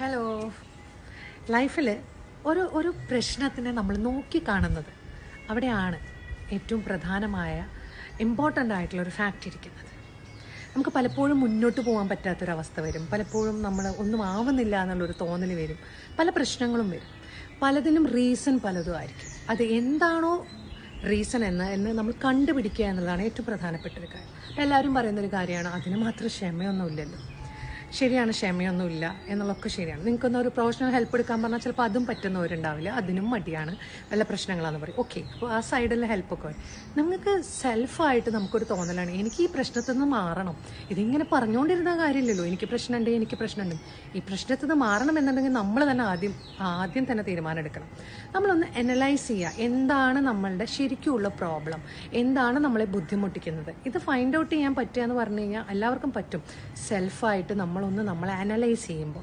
Hello. ലൈഫിൽ ഒരു പ്രശ്നത്തിനെ നമ്മൾ നോക്കിക്കാണുന്നത് അവിടെയാണ് ഏറ്റവും പ്രധാനമായ ഇമ്പോർട്ടൻ്റ് ആയിട്ടുള്ളൊരു ഫാക്റ്റ് ഇരിക്കുന്നത്. നമുക്ക് പലപ്പോഴും മുന്നോട്ട് പോകാൻ പറ്റാത്തൊരവസ്ഥ വരും, പലപ്പോഴും നമ്മൾ ഒന്നും ആവുന്നില്ല എന്നുള്ളൊരു തോന്നൽ വരും, പല പ്രശ്നങ്ങളും വരും, പലതിനും റീസൺ പലതും ആയിരിക്കും. അത് എന്താണോ റീസൺ എന്ന് നമ്മൾ കണ്ടുപിടിക്കുക എന്നുള്ളതാണ് ഏറ്റവും പ്രധാനപ്പെട്ട ഒരു കാര്യം. എല്ലാവരും പറയുന്നൊരു കാര്യമാണ്, അതിന് മാത്രം ക്ഷമയൊന്നുമില്ലല്ലോ. ശരിയാണ്, ക്ഷമയൊന്നുമില്ല എന്നുള്ളതൊക്കെ ശരിയാണ്. നിങ്ങൾക്കൊന്നൊരു പ്രൊഫഷണൽ ഹെൽപ്പ് എടുക്കാൻ പറഞ്ഞാൽ ചിലപ്പോൾ അതും പറ്റുന്നവരുണ്ടാവില്ല, അതിനും മടിയാണ്, വല്ല പ്രശ്നങ്ങളാണെന്ന് പറയും. ഓക്കെ, അപ്പോൾ ആ സൈഡിലെ ഹെൽപ്പൊക്കെ വരും. നിങ്ങൾക്ക് സെൽഫായിട്ട് നമുക്കൊരു തോന്നലാണ്, എനിക്ക് ഈ പ്രശ്നത്തിൽ നിന്ന് മാറണം. ഇതിങ്ങനെ പറഞ്ഞുകൊണ്ടിരുന്ന കാര്യമില്ലല്ലോ, എനിക്ക് പ്രശ്നമുണ്ട്. ഈ പ്രശ്നത്തിൽ നിന്ന് മാറണം എന്നുണ്ടെങ്കിൽ നമ്മൾ തന്നെ ആദ്യം തന്നെ തീരുമാനം എടുക്കണം. നമ്മളൊന്ന് അനലൈസ് ചെയ്യുക, എന്താണ് നമ്മളുടെ ശരിക്കുമുള്ള പ്രോബ്ലം, എന്താണ് നമ്മളെ ബുദ്ധിമുട്ടിക്കുന്നത്. ഇത് ഫൈൻഡ് ഔട്ട് ചെയ്യാൻ പറ്റുക എന്ന് പറഞ്ഞു കഴിഞ്ഞാൽ എല്ലാവർക്കും പറ്റും. സെൽഫായിട്ട് നമ്മളെ അനലൈസ് ചെയ്യുമ്പോൾ